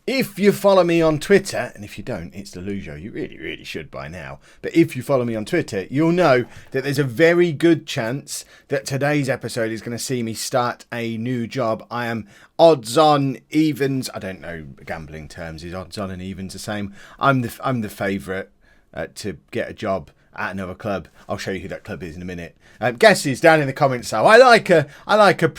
If you follow me on Twitter, and if you don't, it's Lollujo, you really, really should by now. But if you follow me on Twitter, you'll know that there's a very good chance that today's episode is going to see me start a new job. I am odds on, evens. I don't know gambling terms. Is odds on and evens the same? I'm the favourite to get a job at another club. I'll show you who that club is in a minute. Guesses down in the comments. So I like a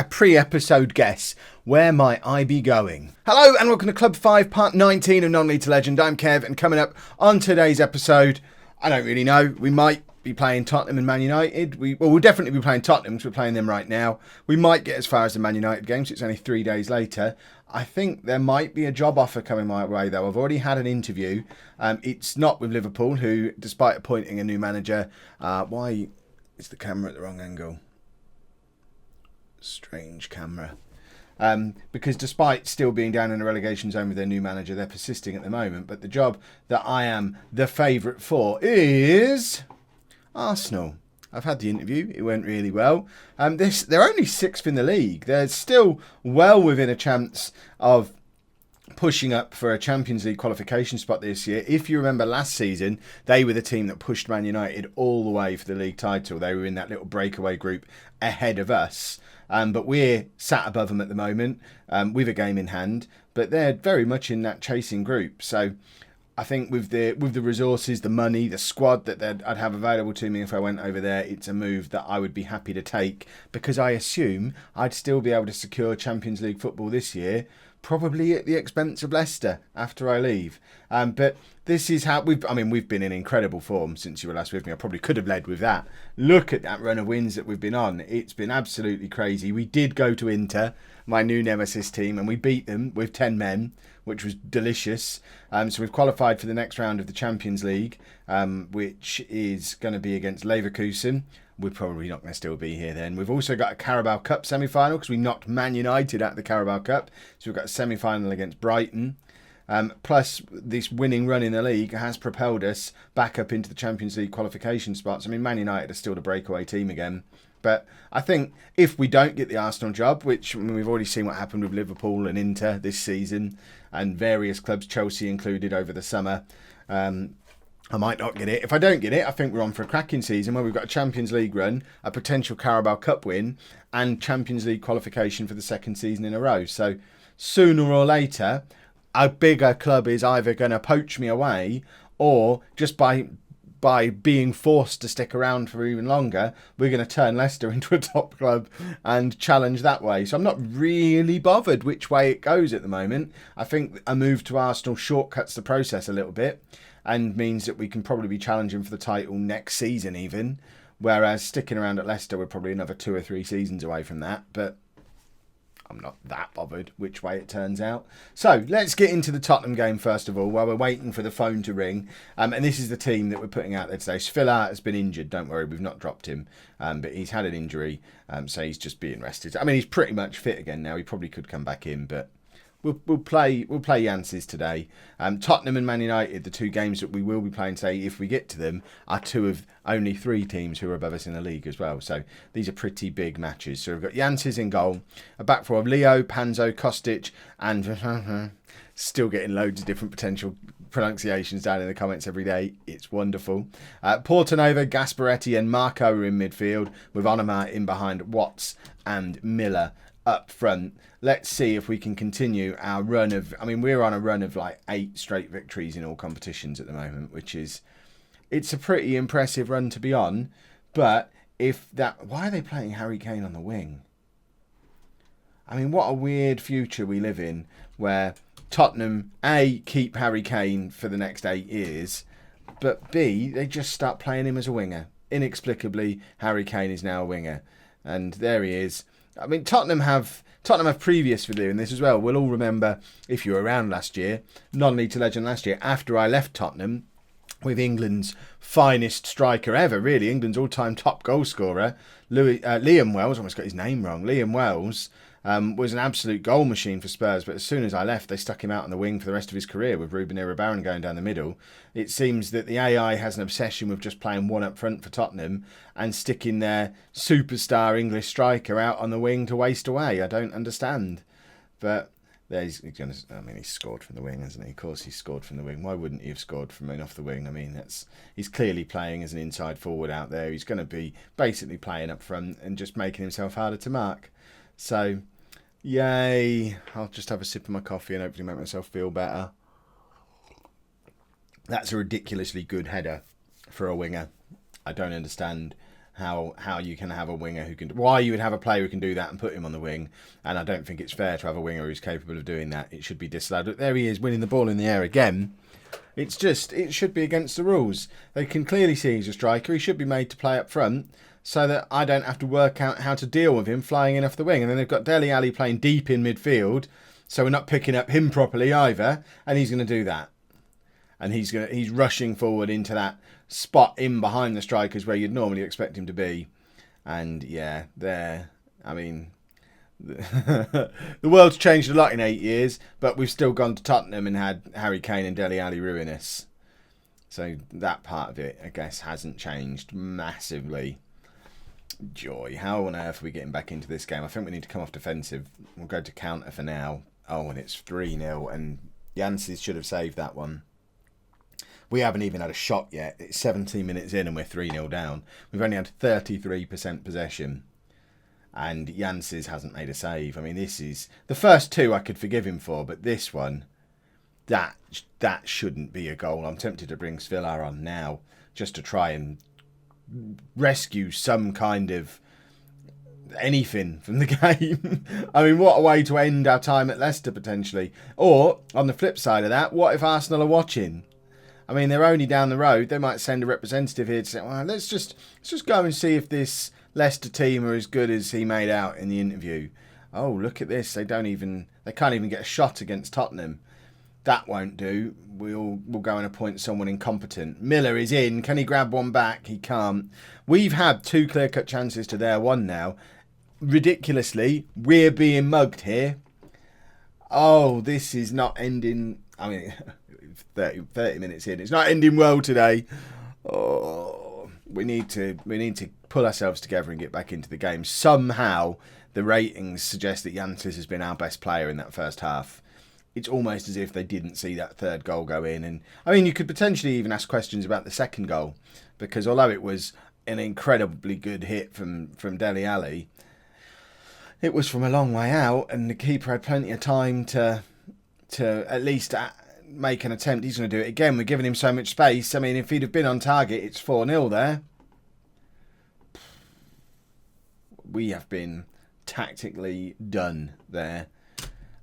pre-episode guess. Where might I be going? Hello and welcome to Club 5 Part 19 of Non-League to Legend. I'm Kev, and coming up on today's episode, I don't really know. We might be playing Tottenham and Man United. We'll definitely be playing Tottenham because we're playing them right now. We might get as far as the Man United game, so it's only 3 days later. I think there might be a job offer coming my way, though. I've already had an interview. It's not with Liverpool, who, despite appointing a new manager... why is the camera at the wrong angle? Strange camera. Because despite still being down in the relegation zone with their new manager, they're persisting at the moment. But the job that I am the favourite for is Arsenal. I've had the interview. It went really well. They're only 6th in the league. They're still well within a chance of pushing up for a Champions League qualification spot this year. If you remember last season, they were the team that pushed Man United all the way for the league title. They were in that little breakaway group ahead of us. But we're sat above them at the moment with a game in hand. But they're very much in that chasing group. So I think with the resources, the money, the squad that I'd have available to me if I went over there, it's a move that I would be happy to take. Because I assume I'd still be able to secure Champions League football this year, probably at the expense of Leicester after I leave. But this is how we've been in incredible form since you were last with me. I probably could have led with that. Look at that run of wins that we've been on. It's been absolutely crazy. We did go to Inter, my new nemesis team, and we beat them with 10 men, which was delicious. So we've qualified for the next round of the Champions League, which is going to be against Leverkusen. We're probably not going to still be here then. We've also got a Carabao Cup semi-final because we knocked Man United out of the Carabao Cup. So we've got a semi-final against Brighton. Plus, this winning run in the league has propelled us back up into the Champions League qualification spots. I mean, Man United are still the breakaway team again. But I think if we don't get the Arsenal job, which we've already seen what happened with Liverpool and Inter this season, and various clubs, Chelsea included, over the summer, I might not get it. If I don't get it, I think we're on for a cracking season where we've got a Champions League run, a potential Carabao Cup win, and Champions League qualification for the second season in a row. So sooner or later, a bigger club is either going to poach me away, or just by being forced to stick around for even longer, we're going to turn Leicester into a top club and challenge that way. So I'm not really bothered which way it goes at the moment. I think a move to Arsenal shortcuts the process a little bit and means that we can probably be challenging for the title next season even, whereas sticking around at Leicester, we're probably another 2 or 3 seasons away from that. But I'm not that bothered which way it turns out. So let's get into the Tottenham game first of all, while we're waiting for the phone to ring. And this is the team that we're putting out there today. Svilla has been injured. Don't worry, we've not dropped him. But he's had an injury, so he's just being rested. I mean, he's pretty much fit again now. He probably could come back in, but we'll play Janssens today. Tottenham and Man United, the 2 games that we will be playing today, if we get to them, are 2 of only 3 teams who are above us in the league as well. So these are pretty big matches. So we've got Janssens in goal, a back four of Leo, Panzo, Kostic, and still getting loads of different potential pronunciations down in the comments every day. It's wonderful. Portanova, Gasparetti and Marco are in midfield, with Onama in behind Watts and Miller up front. Let's see if we can continue our run of... I mean, we're on a run of like 8 straight victories in all competitions at the moment, which is... It's a pretty impressive run to be on. But if that... Why are they playing Harry Kane on the wing? I mean, what a weird future we live in, where Tottenham, A, keep Harry Kane for the next 8 years, but B, they just start playing him as a winger. Inexplicably, Harry Kane is now a winger. And there he is. I mean, Tottenham have previously doing this as well. We'll all remember, if you were around last year, non-league to legend last year, after I left Tottenham, with England's finest striker ever, really, England's all-time top goal scorer, Liam Wells, almost got his name wrong, Liam Wells, was an absolute goal machine for Spurs, but as soon as I left, they stuck him out on the wing for the rest of his career with Ruben Irabarren going down the middle. It seems that the AI has an obsession with just playing one up front for Tottenham and sticking their superstar English striker out on the wing to waste away. I don't understand. But He's scored from the wing, hasn't he? Of course he's scored from the wing. Why wouldn't he have scored from off the wing? I mean, he's clearly playing as an inside forward out there. He's going to be basically playing up front and just making himself harder to mark. So, yay. I'll just have a sip of my coffee and hopefully make myself feel better. That's a ridiculously good header for a winger. I don't understand how you can have a winger who can... Why you would have a player who can do that and put him on the wing. And I don't think it's fair to have a winger who's capable of doing that. It should be disallowed. There he is, winning the ball in the air again. It should be against the rules. They can clearly see he's a striker. He should be made to play up front so that I don't have to work out how to deal with him flying in off the wing. And then they've got Dele Alli playing deep in midfield, so we're not picking up him properly either. And he's going to do that. And he's rushing forward into that spot in behind the strikers where you'd normally expect him to be. And yeah, there. I mean, the world's changed a lot in 8 years, but we've still gone to Tottenham and had Harry Kane and Dele Alli ruin us. So that part of it, I guess, hasn't changed massively. Joy. How on earth are we getting back into this game? I think we need to come off defensive. We'll go to counter for now. Oh, and it's 3-0, and Janssen should have saved that one. We haven't even had a shot yet. It's 17 minutes in and we're 3-0 down. We've only had 33% possession. And Janssen hasn't made a save. I mean, this is... The first two I could forgive him for, but this one, that shouldn't be a goal. I'm tempted to bring Svilar on now just to try and rescue some kind of anything from the game. I mean, what a way to end our time at Leicester, potentially. Or, on the flip side of that, what if Arsenal are watching? I mean, they're only down the road. They might send a representative here to say, well, let's just go and see if this Leicester team are as good as he made out in the interview. Oh, look at this. They can't even get a shot against Tottenham. That won't do. We'll go and appoint someone incompetent. Miller is in. Can he grab one back? He can't. We've had 2 clear-cut chances to their 1 now. Ridiculously, we're being mugged here. Oh, this is not ending... I mean... 30 minutes in. It's not ending well today. Oh, we need to pull ourselves together and get back into the game. Somehow, the ratings suggest that Janssen has been our best player in that first half. It's almost as if they didn't see that third goal go in. And I mean, you could potentially even ask questions about the second goal, because although it was an incredibly good hit from Dele Alli, it was from a long way out, and the keeper had plenty of time to at least make an attempt. He's going to do it again. We're giving him so much space. I mean, if he'd have been on target, it's 4-0 there. We have been tactically done there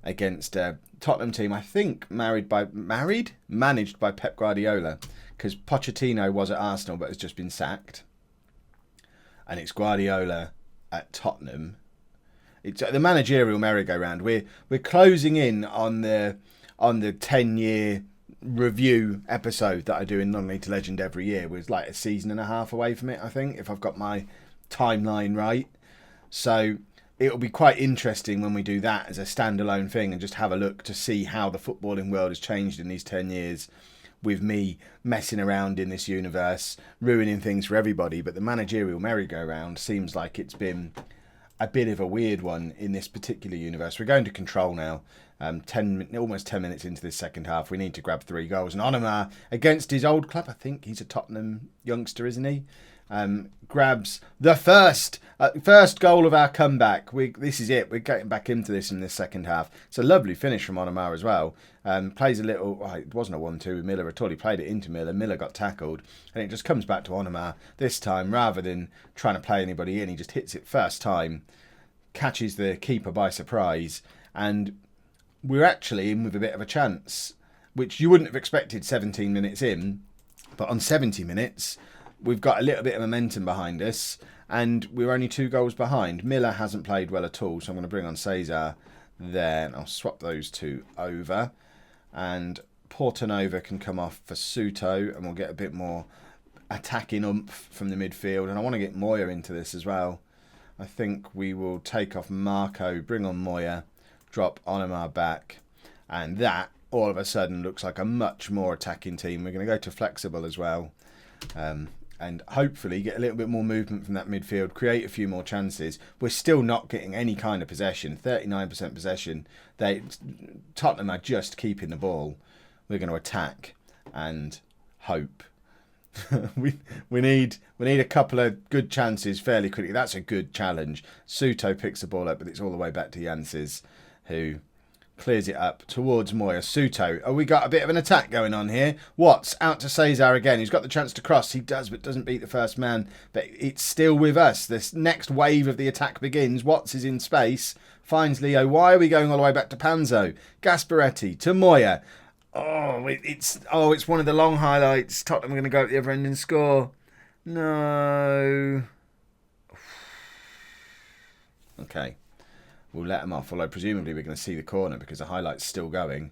against a Tottenham team, I think, managed by Pep Guardiola, because Pochettino was at Arsenal but has just been sacked. And it's Guardiola at Tottenham. It's the managerial merry-go-round. We're closing in on the 10-year review episode that I do in Non-League to Legend every year. We're like a season and a half away from it, I think, if I've got my timeline right. So it'll be quite interesting when we do that as a standalone thing and just have a look to see how the footballing world has changed in these 10 years with me messing around in this universe, ruining things for everybody. But the managerial merry-go-round seems like it's been a bit of a weird one in this particular universe. We're going to control now. Almost 10 minutes into this second half. We need to grab 3 goals. And Onoma, against his old club, I think he's a Tottenham youngster, isn't he? Grabs the first goal of our comeback. This is it. We're getting back into this in this second half. It's a lovely finish from Onoma as well. Plays a little... it wasn't a 1-2 with Miller at all. He played it into Miller. Miller got tackled. And it just comes back to Onoma this time. Rather than trying to play anybody in, he just hits it first time. Catches the keeper by surprise. And we're actually in with a bit of a chance, which you wouldn't have expected 17 minutes in. But on 70 minutes... we've got a little bit of momentum behind us, and we're only 2 goals behind. Miller hasn't played well at all, so I'm going to bring on Cesar there, and I'll swap those 2 over. And Portanova can come off for Suto, and we'll get a bit more attacking oomph from the midfield. And I want to get Moya into this as well. I think we will take off Marco, bring on Moya, drop Onoma back, and that all of a sudden looks like a much more attacking team. We're going to go to flexible as well. and hopefully get a little bit more movement from that midfield, create a few more chances. We're still not getting any kind of possession. 39% possession. Tottenham are just keeping the ball. We're going to attack and hope. we need a couple of good chances fairly quickly. That's a good challenge. Suto picks the ball up, but it's all the way back to Janses, who clears it up towards Moya. Suto. Oh, we got a bit of an attack going on here. Watts out to Cesar again. He's got the chance to cross. He does, but doesn't beat the first man. But it's still with us. This next wave of the attack begins. Watts is in space. Finds Leo. Why are we going all the way back to Panzo? Gasparetti to Moya. It's one of the long highlights. Tottenham are going to go at the other end and score. No. Okay. We'll let them off, although presumably we're going to see the corner because the highlight's still going.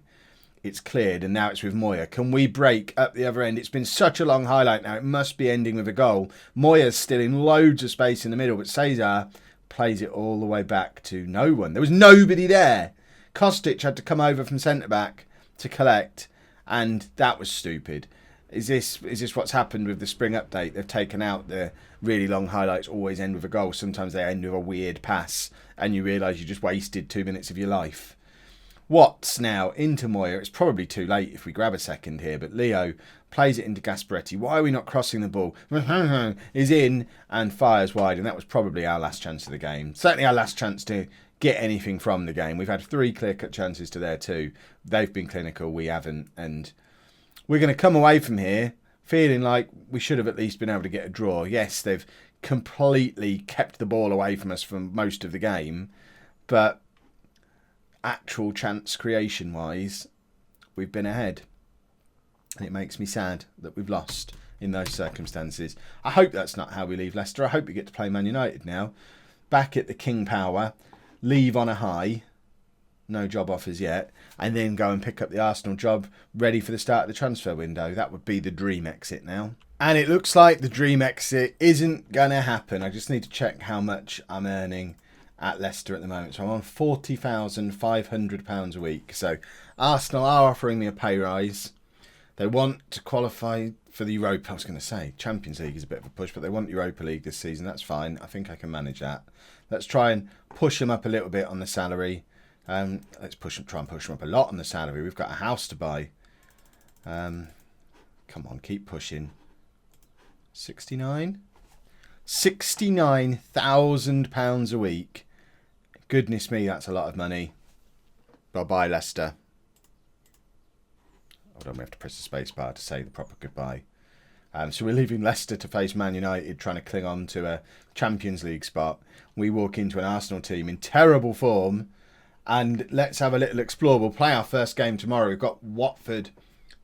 It's cleared, and now it's with Moya. Can we break up the other end? It's been such a long highlight now. It must be ending with a goal. Moya's still in loads of space in the middle, but Cesar plays it all the way back to no one. There was nobody there. Kostic had to come over from centre-back to collect, and that was stupid. Is this what's happened with the spring update? They've taken out the really long highlights always end with a goal. Sometimes they end with a weird pass and you realise you just wasted 2 minutes of your life. Watts now into Moya. It's probably too late if we grab a second here, but Leo plays it into Gasparetti. Why are we not crossing the ball? Is in and fires wide, and that was probably our last chance of the game. Certainly our last chance to get anything from the game. We've had 3 clear-cut chances to their 2. They've been clinical, we haven't, and we're going to come away from here feeling like we should have at least been able to get a draw. Yes, they've completely kept the ball away from us for most of the game, but actual chance creation-wise, we've been ahead. And it makes me sad that we've lost in those circumstances. I hope that's not how we leave Leicester. I hope we get to play Man United now. Back at the King Power, leave on a high. No job offers yet. And then go and pick up the Arsenal job ready for the start of the transfer window. That would be the dream exit now. And it looks like the dream exit isn't going to happen. I just need to check how much I'm earning at Leicester at the moment. So I'm on £40,500 a week. So Arsenal are offering me a pay rise. They want to qualify for the Europa. I was going to say Champions League is a bit of a push, but they want Europa League this season. That's fine. I think I can manage that. Let's try and push them up a little bit on the salary. Let's try and push them up a lot on the salary. We've got a house to buy. Come on, keep pushing. 69? £69,000 a week. Goodness me, that's a lot of money. Bye-bye, Leicester. Hold on, we have to press the space bar to say the proper goodbye. So we're leaving Leicester to face Man United, trying to cling on to a Champions League spot. We walk into an Arsenal team in terrible form. And let's have a little explore. We'll play our first game tomorrow. We've got Watford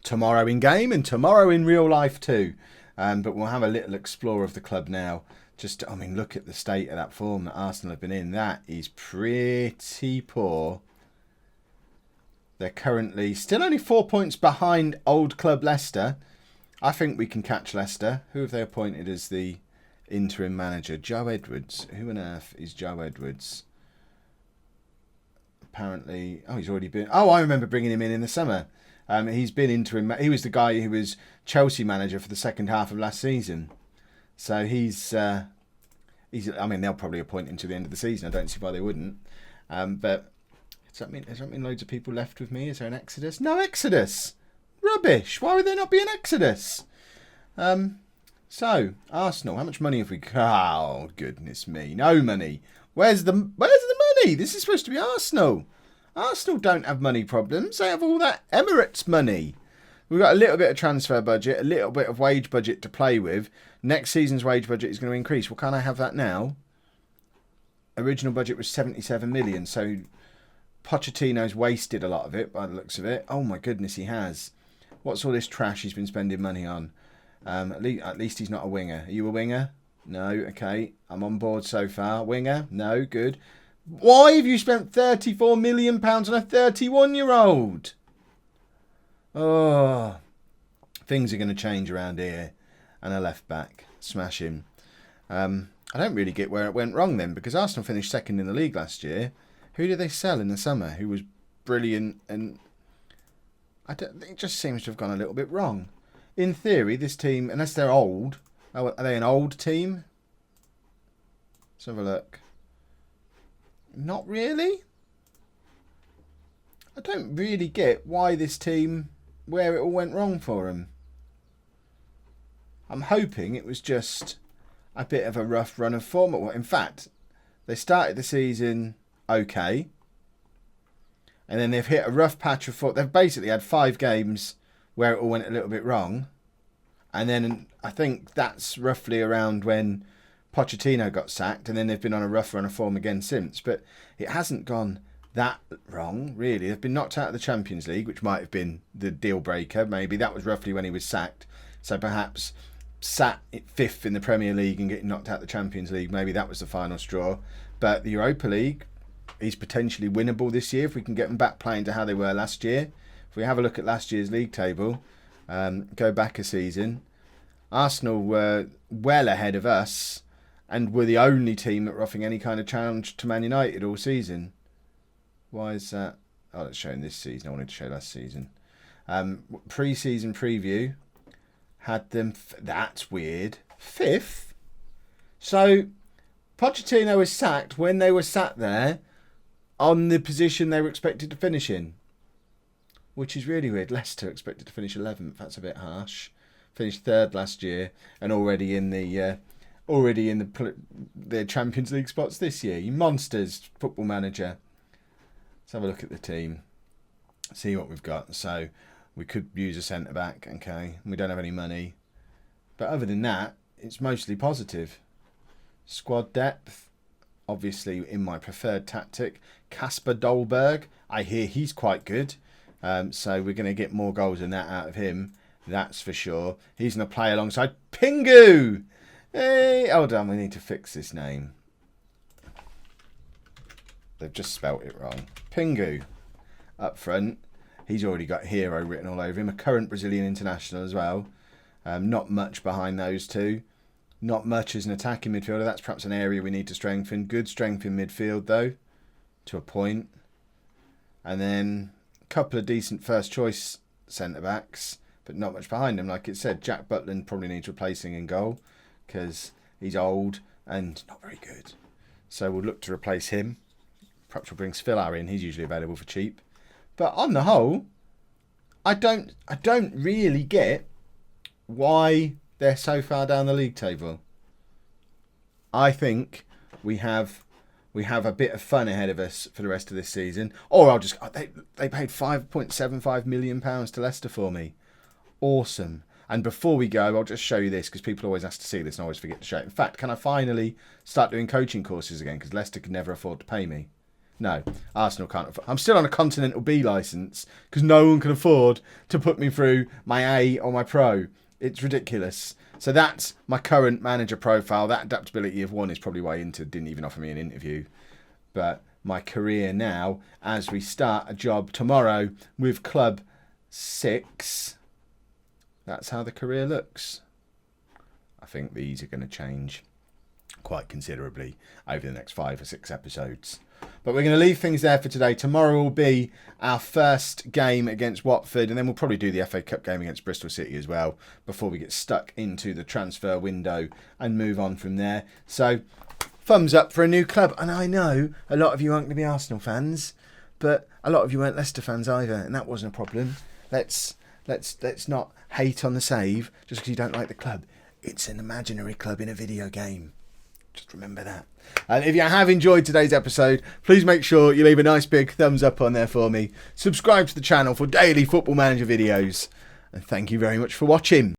tomorrow in game and tomorrow in real life too. But we'll have a little explore of the club now. Look at the state of that form that Arsenal have been in. That is pretty poor. They're currently still only 4 points behind old club Leicester. I think we can catch Leicester. Who have they appointed as the interim manager? Joe Edwards. Who on earth is Joe Edwards? Apparently, he's already been. I remember bringing him in the summer. He's been interim. He was the guy who was Chelsea manager for the second half of last season. So he's. I mean, they'll probably appoint him to the end of the season. I don't see why they wouldn't. But does that mean loads of people left with me? Is there an exodus? No exodus. Rubbish. Why would there not be an exodus? So Arsenal. How much money have we got? Oh goodness me, no money. Where's the money? This is supposed to be Arsenal. Arsenal don't have money problems. They have all that Emirates money. We've got a little bit of transfer budget, a little bit of wage budget to play with. Next season's wage budget is going to increase. Well, can't I have that now? Original budget was 77 million, so Pochettino's wasted a lot of it by the looks of it. Oh my goodness, he has. What's all this trash he's been spending money on? At least he's not a winger. Are you a winger? No, okay. I'm on board so far. Winger? No, good. Why have you spent £34 million on a 31-year-old? Oh, things are going to change around here. And a left back. Smash him. I don't really get where it went wrong then, because Arsenal finished second in the league last year. Who did they sell in the summer who was brilliant? And it just seems to have gone a little bit wrong. In theory, this team, unless they're old, Oh, are they an old team? Let's have a look. Not really. I don't really get why this team, where it all went wrong for them. I'm hoping it was just a bit of a rough run of form. In fact, they started the season okay. And then they've hit a rough patch of form. They've basically had 5 games where it all went a little bit wrong. And then I think that's roughly around when Pochettino got sacked. And then they've been on a rough run of form again since. But it hasn't gone that wrong, really. They've been knocked out of the Champions League, which might have been the deal breaker. Maybe that was roughly when he was sacked. So perhaps sat 5th in the Premier League and getting knocked out of the Champions League, maybe that was the final straw. But the Europa League is potentially winnable this year if we can get them back playing to how they were last year. If we have a look at last year's league table, go back a season, Arsenal were well ahead of us and were the only team that were offering any kind of challenge to Man United all season. Why is that? Oh, it's showing this season. I wanted to show last season. Pre-season preview had them... That's weird. 5th? So, Pochettino was sacked when they were sat there on the position they were expected to finish in. Which is really weird. Leicester expected to finish 11th. That's a bit harsh. Finished 3rd last year and already in the Champions League spots this year. You monsters, Football Manager. Let's have a look at the team. See what we've got. So, we could use a centre-back, okay. We don't have any money. But other than that, it's mostly positive. Squad depth, obviously in my preferred tactic. Kasper Dolberg, I hear he's quite good. So we're going to get more goals than that out of him. That's for sure. He's going to play alongside Pingu. Hey, hold on, we need to fix this name. They've just spelt it wrong. Pingu up front. He's already got hero written all over him. A current Brazilian international as well. Not much behind those two. Not much as an attacking midfielder. That's perhaps an area we need to strengthen. Good strength in midfield, though, to a point. And then a couple of decent first-choice centre-backs, but not much behind them. Like it said, Jack Butland probably needs replacing in goal because he's old and not very good. So we'll look to replace him. Perhaps we'll bring Svilar in. He's usually available for cheap. But on the whole, I don't really get why they're so far down the league table. I think we have a bit of fun ahead of us for the rest of this season. Or they paid £5.75 million to Leicester for me. Awesome. And before we go, I'll just show you this because people always ask to see this and I always forget to show it. In fact, can I finally start doing coaching courses again? Because Leicester could never afford to pay me. No, Arsenal can't afford. I'm still on a Continental B licence because no one can afford to put me through my A or my Pro. It's ridiculous. So that's my current manager profile. That adaptability of 1 is probably why Inter didn't even offer me an interview. But my career now, as we start a job tomorrow with Club 6, that's how the career looks. I think these are going to change quite considerably over the next 5 or 6 episodes. But we're going to leave things there for today. Tomorrow will be our first game against Watford, and then we'll probably do the FA Cup game against Bristol City as well before we get stuck into the transfer window and move on from there. So, thumbs up for a new club. And I know a lot of you aren't going to be Arsenal fans, but a lot of you weren't Leicester fans either, and that wasn't a problem. Let's not hate on the save just because you don't like the club. It's an imaginary club in a video game. Just remember that. And if you have enjoyed today's episode, please make sure you leave a nice big thumbs up on there for me. Subscribe to the channel for daily Football Manager videos. And thank you very much for watching.